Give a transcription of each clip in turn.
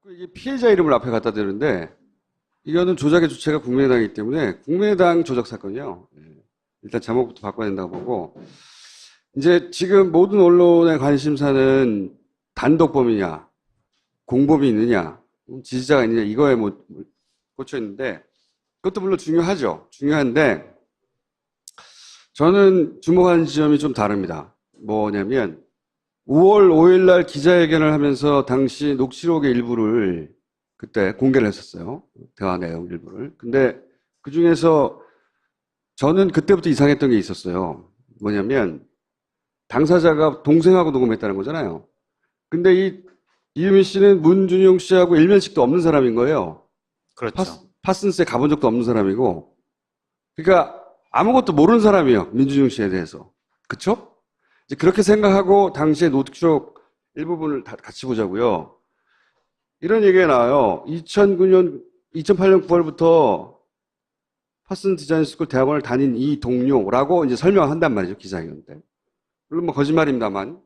이게 피해자 이름을 앞에 갖다 대는데 이거는 조작의 주체가 국민의당이기 때문에 국민의당 조작 사건이요. 일단 제목부터 바꿔야 된다고 보고 이제 지금 모든 언론의 관심사는 단독범이냐, 공범이 있느냐, 지지자가 있느냐 이거에 꽂혀 있는데 그것도 물론 중요하죠. 중요한데 저는 주목하는 지점이 좀 다릅니다. 뭐냐면 5월 5일 날 기자회견을 하면서 당시 녹취록의 일부를 그때 공개를 했었어요. 대화 내용 일부를. 근데 그 중에서 저는 그때부터 이상했던 게 있었어요. 뭐냐면 당사자가 동생하고 녹음했다는 거잖아요. 근데 이유민 씨는 문준용 씨하고 일면식도 없는 사람인 거예요. 그렇죠. 파슨스에 가본 적도 없는 사람이고. 그러니까 아무것도 모르는 사람이에요. 민준용 씨에 대해서. 그쵸? 이제 그렇게 생각하고 당시에 녹취록 일부분을 다 같이 보자고요. 이런 얘기가 나와요. 2008년 9월부터 파슨 디자인 스쿨 대학원을 다닌 이 동료라고 이제 설명한단 말이죠. 기자회견 때. 물론 뭐 거짓말입니다만.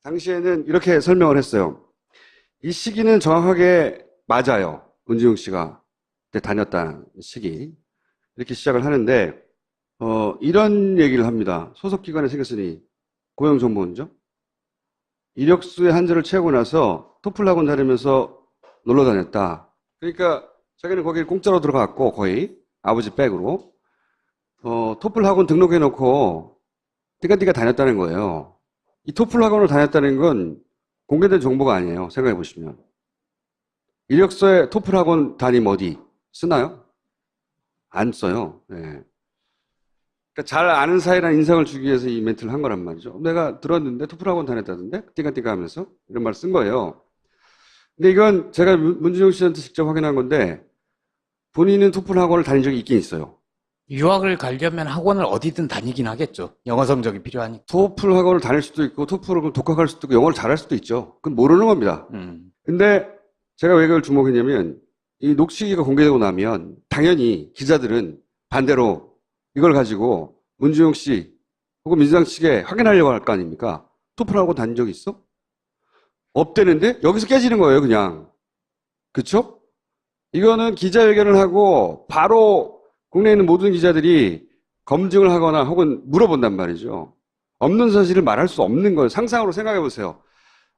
당시에는 이렇게 설명을 했어요. 이 시기는 정확하게 맞아요. 문준용 씨가 그때 다녔다는 시기. 이렇게 시작을 하는데, 이런 얘기를 합니다. 소속기관에 생겼으니 고용정보원이죠. 이력서의 한 줄을 채우고 나서 토플 학원 다니면서 놀러 다녔다. 그러니까 자기는 거기 공짜로 들어갔고 거의 아버지 백으로 토플 학원 등록해놓고 띠까띠까 다녔다는 거예요. 이 토플 학원을 다녔다는 건 공개된 정보가 아니에요. 생각해 보시면. 이력서에 토플 학원 담임 어디 쓰나요? 안 써요. 네. 그러니까 잘 아는 사이라는 인상을 주기 위해서 이 멘트를 한 거란 말이죠. 내가 들었는데 토플 학원 다녔다던데? 띠까띠까 하면서 이런 말 쓴 거예요. 근데 이건 제가 문준용 씨한테 직접 확인한 건데 본인은 토플 학원을 다닌 적이 있긴 있어요. 유학을 가려면 학원을 어디든 다니긴 하겠죠. 영어 성적이 필요하니까. 토플 학원을 다닐 수도 있고 토플을 독학할 수도 있고 영어를 잘할 수도 있죠. 그건 모르는 겁니다. 근데 제가 왜 그걸 주목했냐면 이 녹취기가 공개되고 나면 당연히 기자들은 반대로 이걸 가지고 문준용 씨 혹은 민주당 측에 확인하려고 할 거 아닙니까? 토플 학원 다닌 적 있어? 없대는데 여기서 깨지는 거예요, 그냥. 그쵸? 이거는 기자회견을 하고 바로 국내에 있는 모든 기자들이 검증을 하거나 혹은 물어본단 말이죠. 없는 사실을 말할 수 없는 거예요. 상상으로 생각해 보세요.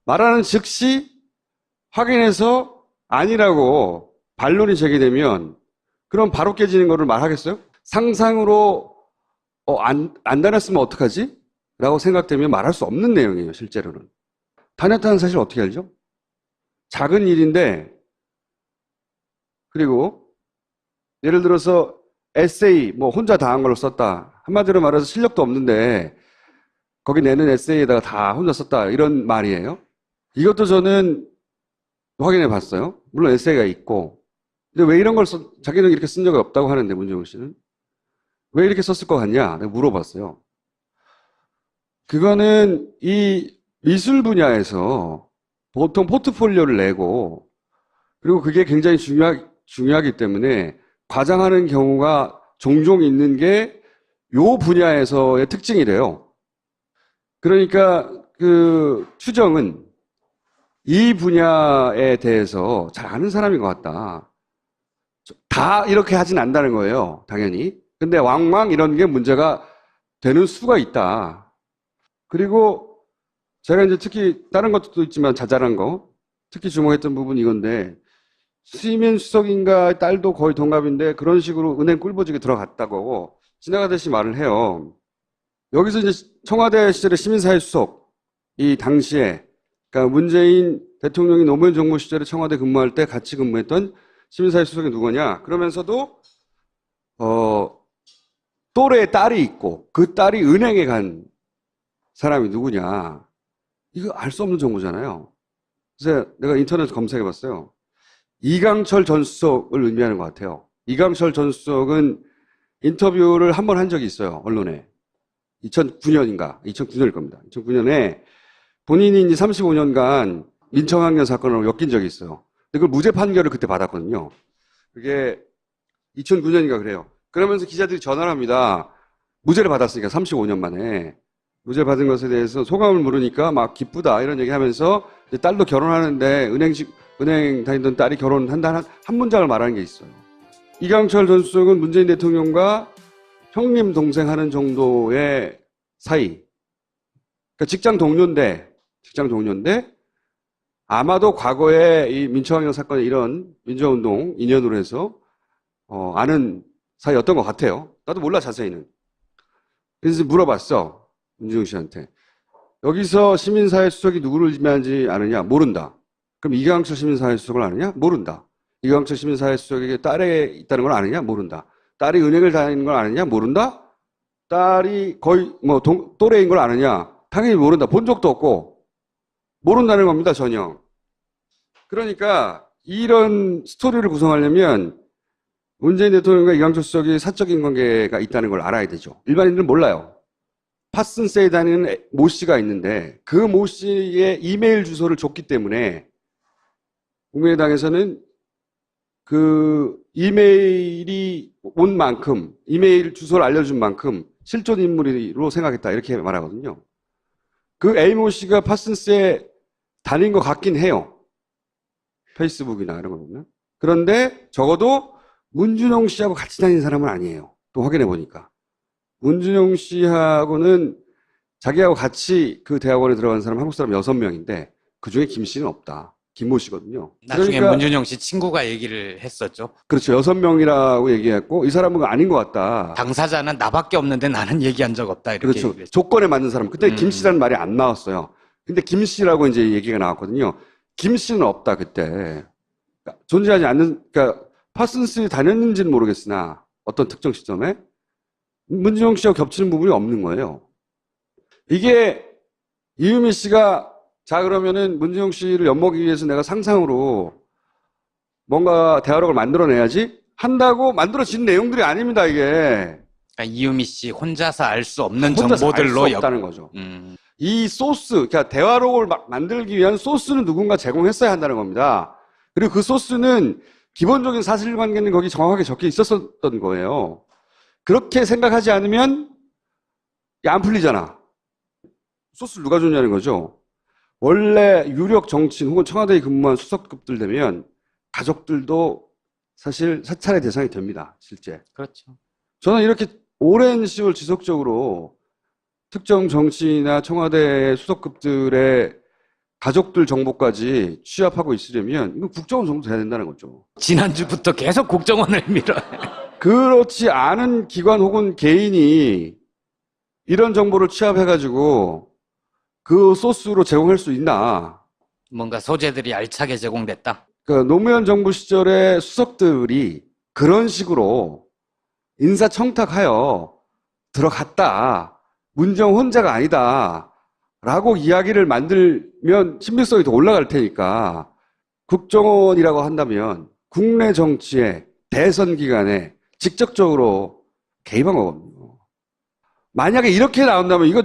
말하는 즉시 확인해서 아니라고 반론이 제기되면 그럼 바로 깨지는 거를 말하겠어요? 상상으로 안 다녔으면 어떡하지? 라고 생각되면 말할 수 없는 내용이에요, 실제로는. 다녔다는 사실 어떻게 알죠? 작은 일인데, 그리고 예를 들어서 에세이 혼자 다 한 걸로 썼다. 한마디로 말해서 실력도 없는데 거기 내는 에세이에다가 다 혼자 썼다. 이런 말이에요. 이것도 저는 확인해 봤어요. 물론 에세이가 있고. 근데 왜 이런 걸 자기는 이렇게 쓴 적이 없다고 하는데 문준용 씨는 왜 이렇게 썼을 것 같냐? 내가 물어봤어요. 그거는 이 미술 분야에서 보통 포트폴리오를 내고 그리고 그게 굉장히 중요하기 때문에 과장하는 경우가 종종 있는 게 요 분야에서의 특징이래요. 그러니까 그 추정은 이 분야에 대해서 잘 아는 사람인 것 같다. 다 이렇게 하진 않는다는 거예요. 당연히. 근데 왕왕 이런 게 문제가 되는 수가 있다. 그리고 제가 이제 특히 다른 것도 있지만 자잘한 거 특히 주목했던 부분이 이건데 수임인 수석인가 딸도 거의 동갑인데 그런 식으로 은행 꿀보직에 들어갔다고 지나가듯이 말을 해요. 여기서 이제 청와대 시절의 시민사회 수석 이 당시에 그러니까 문재인 대통령이 노무현 정부 시절에 청와대 근무할 때 같이 근무했던 시민사회 수석이 누구냐? 그러면서도 또래의 딸이 있고 그 딸이 은행에 간 사람이 누구냐? 이거 알 수 없는 정보잖아요. 그래서 내가 인터넷에서 검색해 봤어요. 이강철 전 수석을 의미하는 것 같아요. 이강철 전 수석은 인터뷰를 한 번 한 적이 있어요. 언론에. 2009년일 겁니다. 2009년에 본인이 이제 35년간 민청학년 사건으로 엮인 적이 있어요. 근데 그걸 무죄 판결을 그때 받았거든요. 그게 2009년인가 그래요. 그러면서 기자들이 전화를 합니다. 무죄를 받았으니까 35년 만에. 무죄 받은 것에 대해서 소감을 물으니까 막 기쁘다 이런 얘기 하면서 딸도 결혼하는데 은행 다니던 딸이 결혼한다는 한 문장을 말하는 게 있어요. 이강철 전 수석은 문재인 대통령과 형님 동생 하는 정도의 사이. 그러니까 직장 동료인데 아마도 과거에 이 민초항쟁 사건의 이런 민주화운동 인연으로 해서 아는 사이였던 것 같아요. 나도 몰라 자세히는. 그래서 물어봤어. 문준용 씨한테. 여기서 시민사회 수석이 누구를 지명하지 않느냐? 모른다. 그럼 이강철 시민사회 수석을 아느냐? 모른다. 이강철 시민사회 수석에게 딸이 있다는 걸 아느냐? 모른다. 딸이 은행을 다니는 걸 아느냐? 모른다. 딸이 거의 또래인 걸 아느냐? 당연히 모른다. 본 적도 없고 모른다는 겁니다. 전혀. 그러니까 이런 스토리를 구성하려면 문재인 대통령과 이강철 수석이 사적인 관계가 있다는 걸 알아야 되죠. 일반인들은 몰라요. 파슨세에 다니는 모 씨가 있는데 그 모 씨의 이메일 주소를 줬기 때문에 국민의당에서는 그 이메일이 온 만큼, 이메일 주소를 알려준 만큼 실존 인물로 생각했다 이렇게 말하거든요. 그 A모 씨가 파슨스에 다닌 것 같긴 해요. 페이스북이나 이런 거 보면. 그런데 적어도 문준용 씨하고 같이 다니는 사람은 아니에요. 또 확인해 보니까. 문준용 씨하고는 자기하고 같이 그 대학원에 들어간 사람 한국 사람 6명인데 그중에 김 씨는 없다. 김모 씨거든요. 나중에 그러니까, 문준용 씨 친구가 얘기를 했었죠. 그렇죠. 6명이라고 얘기했고 이 사람은 아닌 것 같다. 당사자는 나밖에 없는데 나는 얘기한 적 없다 이렇게 그렇죠. 얘기를 했죠. 조건에 맞는 사람. 그때 김 씨라는 말이 안 나왔어요. 근데 김 씨라고 이제 얘기가 나왔거든요. 김 씨는 없다 그때. 그러니까 존재하지 않는, 그러니까 파슨스에 다녔는지는 모르겠으나 어떤 특정 시점에 문준용 씨하고 겹치는 부분이 없는 거예요. 이게 이유미 씨가 자 그러면은 문준용 씨를 엿먹이기 위해서 내가 상상으로 뭔가 대화록을 만들어내야지 한다고 만들어진 내용들이 아닙니다. 이게 그러니까 이유미 씨 혼자서 알 수 없는 혼자서 알 정보들로 수 없다는 거죠. 음. 이 소스, 그러니까 대화록을 만들기 위한 소스는 누군가 제공했어야 한다는 겁니다. 그리고 그 소스는 기본적인 사실관계는 거기 정확하게 적혀 있었던 거예요. 그렇게 생각하지 않으면 안 풀리잖아. 소스를 누가 줬냐는 거죠. 원래 유력 정치인 혹은 청와대에 근무한 수석급들 되면 가족들도 사실 사찰의 대상이 됩니다. 실제. 그렇죠. 저는 이렇게 오랜 시월 지속적으로 특정 정치인이나 청와대 수석급들의 가족들 정보까지 취합하고 있으려면 이건 국정원 정도 돼야 된다는 거죠. 지난주부터 계속 국정원을 밀어요. 그렇지 않은 기관 혹은 개인이 이런 정보를 취합해가지고 그 소스로 제공할 수 있나. 뭔가 소재들이 알차게 제공됐다. 그 노무현 정부 시절의 수석들이 그런 식으로 인사청탁하여 들어갔다. 문정 혼자가 아니다. 라고 이야기를 만들면 신빙성이 더 올라갈 테니까 국정원이라고 한다면 국내 정치의 대선 기간에 직접적으로 개입한 거거든요. 만약에 이렇게 나온다면 이거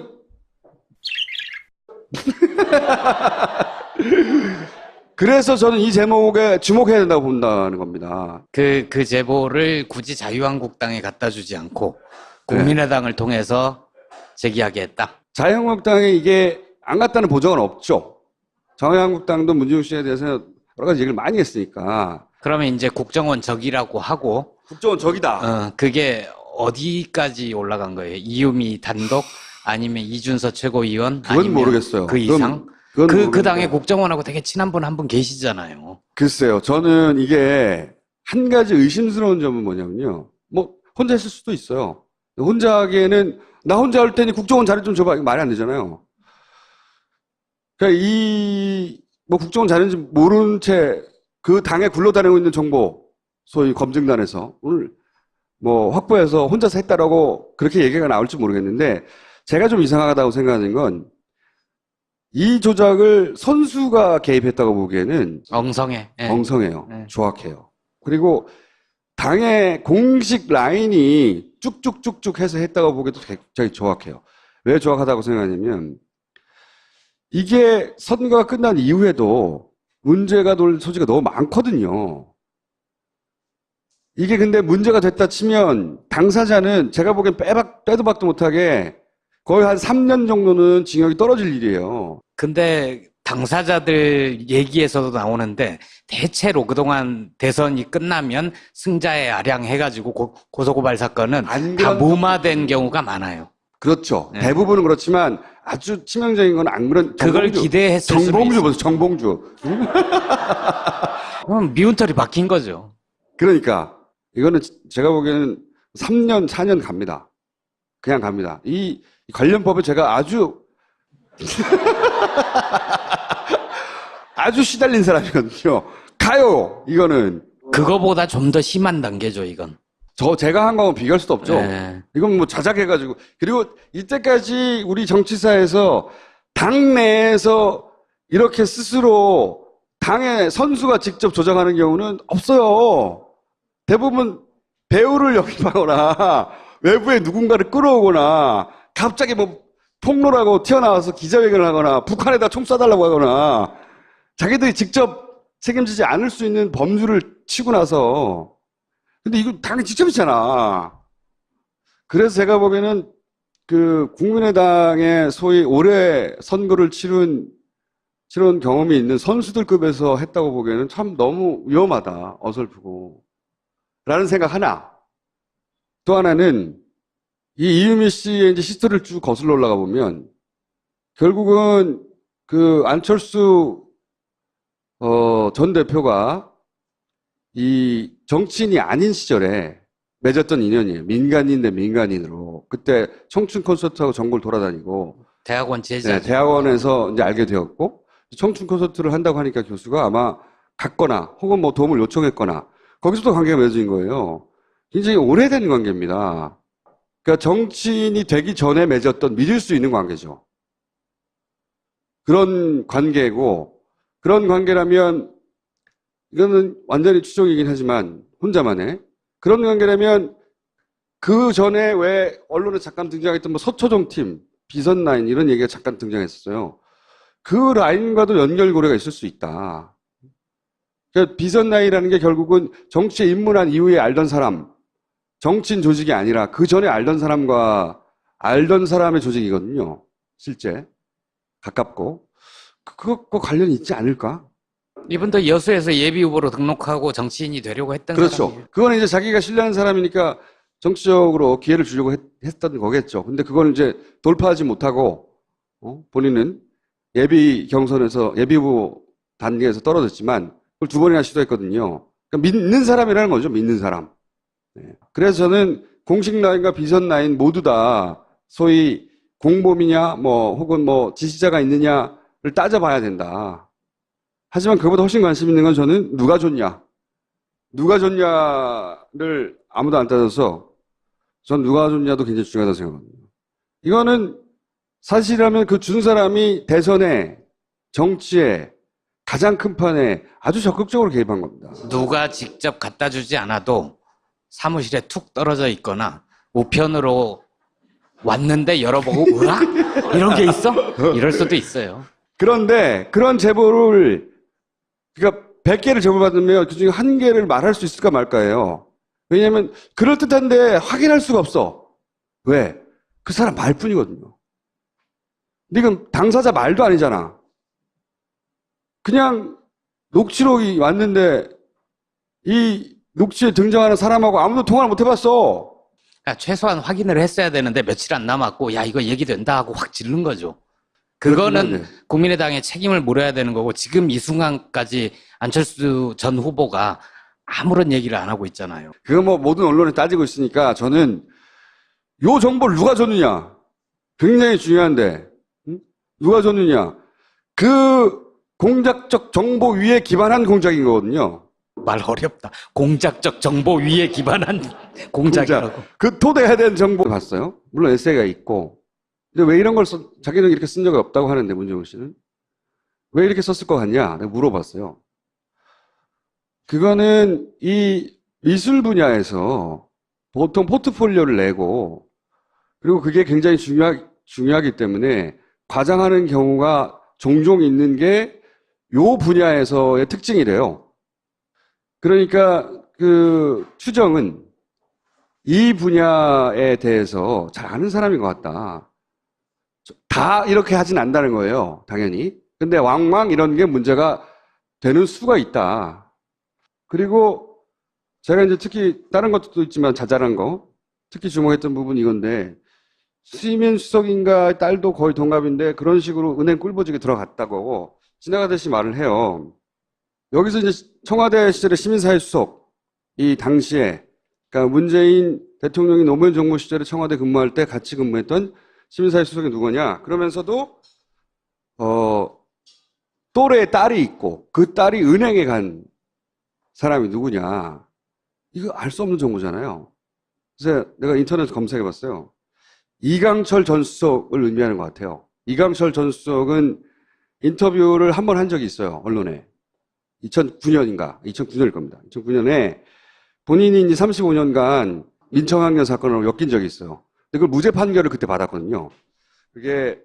그래서 저는 이 제목에 주목해야 된다고 본다는 겁니다. 그 제보를 굳이 자유한국당에 갖다 주지 않고 국민의당을 통해서 제기하게 했다. 자유한국당에 이게 안 갔다는 보장은 없죠. 자유한국당도 문준용 씨에 대해서 여러 가지 얘기를 많이 했으니까. 그러면 이제 국정원 적이라고 하고 국정원 적이다. 그게 어디까지 올라간 거예요? 이유미 단독 아니면 이준서 최고위원 그건 아니면 모르겠어요. 그 이상? 그건 그 당의 국정원하고 되게 친한 분 한 분 계시잖아요. 글쎄요. 저는 이게 한 가지 의심스러운 점은 뭐냐면요. 뭐 혼자 했을 수도 있어요. 혼자 하기에는 나 혼자 할 테니 국정원 자료 좀 줘봐. 이거 말이 안 되잖아요. 그러니까 뭐 국정원 자료인지 모른 채 그 당에 굴러다니고 있는 정보, 소위 검증단에서 오늘 뭐 확보해서 혼자서 했다라고 그렇게 얘기가 나올지 모르겠는데 제가 좀 이상하다고 생각하는 건 이 조작을 선수가 개입했다고 보기에는 엉성해. 예. 엉성해요. 네. 조악해요. 그리고 당의 공식 라인이 쭉쭉쭉쭉 해서 했다고 보기에도 굉장히 조악해요. 왜 조악하다고 생각하냐면 이게 선거가 끝난 이후에도 문제가 될 소지가 너무 많거든요. 이게 근데 문제가 됐다 치면 당사자는 제가 보기엔 빼도 박도 못하게 거의 한 3년 정도는 징역이 떨어질 일이에요. 근데 당사자들 얘기에서도 나오는데 대체로 그동안 대선이 끝나면 승자의 아량 해가지고 고소고발 사건은 안 다 그런 무마된 경우가 많아요. 그렇죠. 네. 대부분은 그렇지만 아주 치명적인 건 안 그런 그걸 기대했을 수도 정봉주 있어요. 보세요. 정봉주. 그럼 미운털이 박힌 거죠. 그러니까 이거는 제가 보기에는 3년, 4년 갑니다. 그냥 갑니다. 이 관련법에 제가 아주 아주 시달린 사람이거든요. 가요. 이거는 그거보다 좀 더 심한 단계죠, 이건. 제가 한 거하고 비교할 수도 없죠. 네. 이건 뭐 자작해가지고. 그리고 이때까지 우리 정치사에서 당 내에서 이렇게 스스로 당의 선수가 직접 조정하는 경우는 없어요. 대부분 배우를 영입하거나 외부에 누군가를 끌어오거나 갑자기 뭐 폭로라고 튀어나와서 기자회견을 하거나 북한에다 총 쏴달라고 하거나 자기들이 직접 책임지지 않을 수 있는 범주를 치고 나서 근데 이거 당연히 직접이잖아. 그래서 제가 보기에는 그 국민의당의 소위 올해 선거를 치른 경험이 있는 선수들급에서 했다고 보기에는 참 너무 위험하다. 어설프고. 라는 생각 하나. 또 하나는 이 이유미 씨의 이제 히스토리를 쭉 거슬러 올라가 보면 결국은 그 안철수 전 대표가 이 정치인이 아닌 시절에 맺었던 인연이에요. 민간인 대 민간인으로. 그때 청춘 콘서트하고 전국을 돌아다니고 대학원 제자. 네, 대학원에서 이제 알게 되었고 청춘 콘서트를 한다고 하니까 교수가 아마 갔거나 혹은 뭐 도움을 요청했거나 거기서도 관계가 맺어진 거예요. 굉장히 오래된 관계입니다. 그러니까 정치인이 되기 전에 맺었던 믿을 수 있는 관계죠. 그런 관계고 그런 관계라면 이거는 완전히 추정이긴 하지만 혼자만의 그런 관계라면 그 전에 왜 언론에 잠깐 등장했던 뭐 서초동 팀, 비선 라인 이런 얘기가 잠깐 등장했었어요. 그 라인과도 연결고리가 있을 수 있다. 그러니까 비선 라인이라는 게 결국은 정치에 입문한 이후에 알던 사람, 정치인 조직이 아니라 그 전에 알던 사람과 알던 사람의 조직이거든요. 실제 가깝고 그것과 관련이 있지 않을까? 이분도 여수에서 예비 후보로 등록하고 정치인이 되려고 했던 그렇죠. 사람이에요. 그거는 이제 자기가 신뢰하는 사람이니까 정치적으로 기회를 주려고 했던 거겠죠. 근데 그걸 이제 돌파하지 못하고 본인은 예비 경선에서 예비 후보 단계에서 떨어졌지만 그걸 2번이나 시도했거든요. 그러니까 믿는 사람이라는 거죠. 믿는 사람. 네. 그래서 저는 공식 라인과 비선 라인 모두 다 소위 공범이냐 뭐 혹은 뭐 지시자가 있느냐를 따져봐야 된다. 하지만 그보다 훨씬 관심 있는 건 저는 누가 줬냐. 누가 줬냐를 아무도 안 따져서 전 누가 줬냐도 굉장히 중요하다고 생각합니다. 이거는 사실이라면 그 준 사람이 대선에 정치에 가장 큰 판에 아주 적극적으로 개입한 겁니다. 누가 직접 갖다 주지 않아도 사무실에 툭 떨어져 있거나 우편으로 왔는데 열어보고 으악? 이런 게 있어? 이럴 수도 있어요. 그런데 그런 제보를 그러니까 100개를 제보받으면 그중에 1개를 말할 수 있을까 말까예요. 왜냐하면 그럴듯한데 확인할 수가 없어. 왜? 그 사람 말뿐이거든요. 근데 이건 당사자 말도 아니잖아. 그냥 녹취록이 왔는데 이 녹취에 등장하는 사람하고 아무도 통화를 못 해봤어. 그러니까 최소한 확인을 했어야 되는데 며칠 안 남았고 야 이거 얘기된다 하고 확 지른 거죠. 그거는 국민의당에 책임을 물어야 되는 거고 지금 이 순간까지 안철수 전 후보가 아무런 얘기를 안 하고 있잖아요. 그거 뭐 모든 언론에 따지고 있으니까 저는 요 정보를 누가 줬느냐 굉장히 중요한데 누가 줬느냐 그 공작적 정보 위에 기반한 공작인 거거든요. 말 어렵다. 공작적 정보 위에 기반한 공작이라고. 그 토대해야 되는 정보 봤어요. 물론 에세이가 있고 근데 왜 이런 걸 자기는 이렇게 쓴 적이 없다고 하는데 문정우 씨는 왜 이렇게 썼을 것 같냐 내가 물어봤어요. 그거는 이 미술 분야에서 보통 포트폴리오를 내고 그리고 그게 굉장히 중요하기 때문에 과장하는 경우가 종종 있는 게 요 분야에서의 특징이래요. 그러니까 그 추정은 이 분야에 대해서 잘 아는 사람인 것 같다. 다 이렇게 하진 않는다는 거예요. 당연히. 근데 왕왕 이런 게 문제가 되는 수가 있다. 그리고 제가 이제 특히 다른 것도 있지만 자잘한 거, 특히 주목했던 부분이 이건데, 수이민 수석인가 딸도 거의 동갑인데 그런 식으로 은행 꿀보직에 들어갔다고 지나가듯이 말을 해요. 여기서 이제 청와대 시절에 시민사회 수석, 이 당시에, 그러니까 문재인 대통령이 노무현 정부 시절에 청와대 근무할 때 같이 근무했던 시민사회 수석이 누구냐? 그러면서도, 또래의 딸이 있고 그 딸이 은행에 간 사람이 누구냐? 이거 알 수 없는 정보잖아요. 그래서 내가 인터넷 검색해 봤어요. 이강철 전 수석을 의미하는 것 같아요. 이강철 전 수석은 인터뷰를 한 번 한 적이 있어요. 언론에. 2009년인가? 2009년일 겁니다. 2009년에 본인이 이제 35년간 민청학년 사건으로 엮인 적이 있어요. 근데 그걸 무죄 판결을 그때 받았거든요. 그게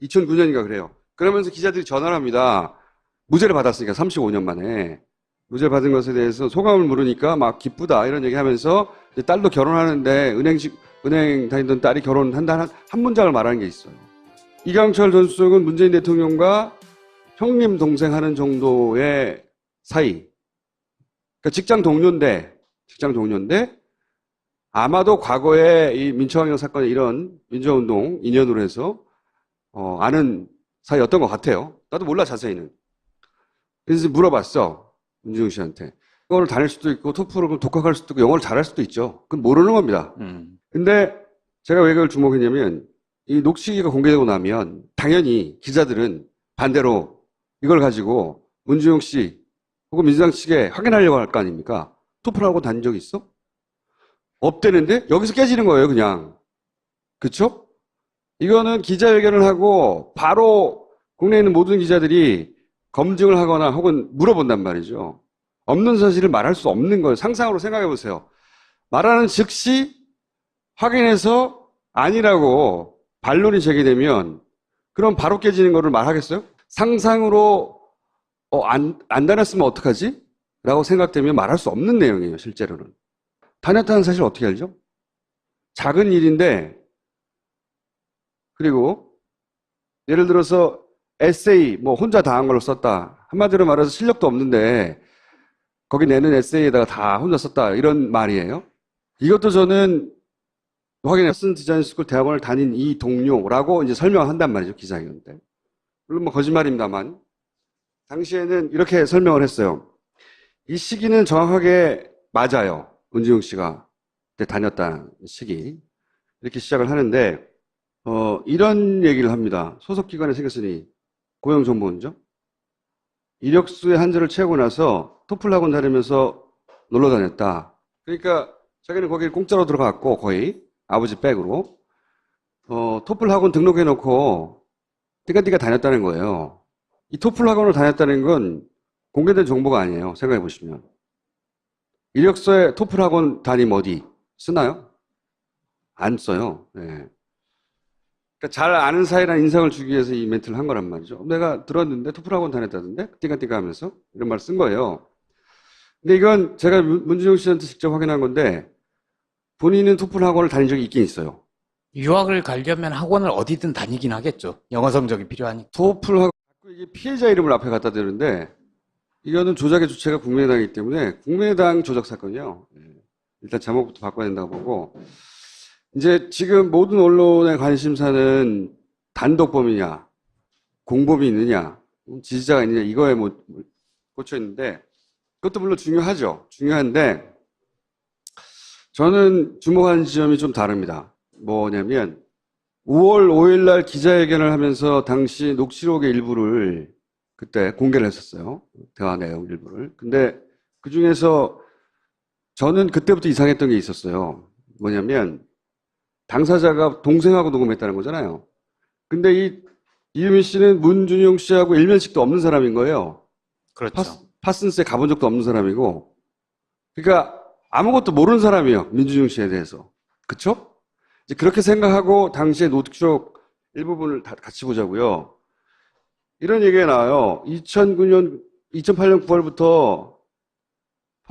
2009년인가 그래요. 그러면서 기자들이 전화를 합니다. 무죄를 받았으니까 35년 만에. 무죄 받은 것에 대해서 소감을 물으니까 막 기쁘다 이런 얘기 하면서 딸도 결혼하는데 은행 다니던 딸이 결혼한다는 한 문장을 말하는 게 있어요. 이강철 전 수석은 문재인 대통령과 형님 동생 하는 정도의 사이. 그러니까 직장 동료인데 아마도 과거에 이 민청학년 사건의 이런 민주화운동 인연으로 해서 아는 사이였던 것 같아요. 나도 몰라 자세히는. 그래서 물어봤어. 문준용 씨한테. 학원을 다닐 수도 있고 토플을 독학할 수도 있고 영어를 잘할 수도 있죠. 그건 모르는 겁니다. 근데 제가 왜 그걸 주목했냐면 이 녹취기가 공개되고 나면 당연히 기자들은 반대로 이걸 가지고 문준용 씨 혹은 민주당 측에 확인하려고 할 거 아닙니까? 토플하고 다닌 적이 있어? 없대는데 여기서 깨지는 거예요, 그냥. 그쵸? 이거는 기자회견을 하고 바로 국내에 있는 모든 기자들이 검증을 하거나 혹은 물어본단 말이죠. 없는 사실을 말할 수 없는 거예요. 상상으로 생각해 보세요. 말하는 즉시 확인해서 아니라고 반론이 제기되면 그럼 바로 깨지는 거를 말하겠어요? 상상으로 안 다녔으면 어떡하지? 라고 생각되면 말할 수 없는 내용이에요, 실제로는. 다녔다는 사실 어떻게 알죠? 작은 일인데, 그리고 예를 들어서 에세이 뭐 혼자 다 한 걸로 썼다. 한마디로 말해서 실력도 없는데 거기 내는 에세이에다가 다 혼자 썼다. 이런 말이에요. 이것도 저는 확인했은 디자인 스쿨 대학원을 다닌 이 동료라고 이제 설명한단 말이죠, 기자회견 때. 물론 뭐 거짓말입니다만 당시에는 이렇게 설명을 했어요. 이 시기는 정확하게 맞아요. 문준용 씨가 그때 다녔다는 시기. 이렇게 시작을 하는데 이런 얘기를 합니다. 소속기관에 생겼으니 고용정보원죠. 이력서의 한줄을 채우고 나서 토플 학원 다니면서 놀러 다녔다. 그러니까 자기는 거기 공짜로 들어갔고 거의 아버지 백으로 토플 학원 등록해놓고 띠까띠까 다녔다는 거예요. 이 토플 학원을 다녔다는 건 공개된 정보가 아니에요. 생각해 보시면. 이력서에 토플 학원 담임 어디 쓰나요? 안 써요. 네. 그러니까 잘 아는 사이라는 인상을 주기 위해서 이 멘트를 한 거란 말이죠. 내가 들었는데 토플 학원 다녔다던데? 띠까띠까 하면서 이런 말 쓴 거예요. 근데 이건 제가 문준용 씨한테 직접 확인한 건데 본인은 토플 학원을 다닌 적이 있긴 있어요. 유학을 가려면 학원을 어디든 다니긴 하겠죠. 영어 성적이 필요하니까. 토플 학원, 이게 피해자 이름을 앞에 갖다 대는데 이거는 조작의 주체가 국민의당이기 때문에 국민의당 조작 사건이요. 일단 제목부터 바꿔야 된다고 보고 이제 지금 모든 언론의 관심사는 단독범이냐, 공범이 있느냐, 지지자가 있느냐 이거에 꽂혀 있는데 그것도 물론 중요하죠. 중요한데 저는 주목하는 지점이 좀 다릅니다. 뭐냐면 5월 5일 날 기자회견을 하면서 당시 녹취록의 일부를 그때 공개를 했었어요. 대화 내용 일부를. 근데 그 중에서 저는 그때부터 이상했던 게 있었어요. 뭐냐면 당사자가 동생하고 녹음했다는 거잖아요. 근데 이유민 씨는 문준용 씨하고 일면식도 없는 사람인 거예요. 그렇죠. 파슨스에 가본 적도 없는 사람이고. 그러니까 아무것도 모르는 사람이에요. 민준용 씨에 대해서. 그쵸? 이제 그렇게 생각하고 당시의 녹취록 일부분을 다 같이 보자고요. 이런 얘기가 나와요. 2008년 9월부터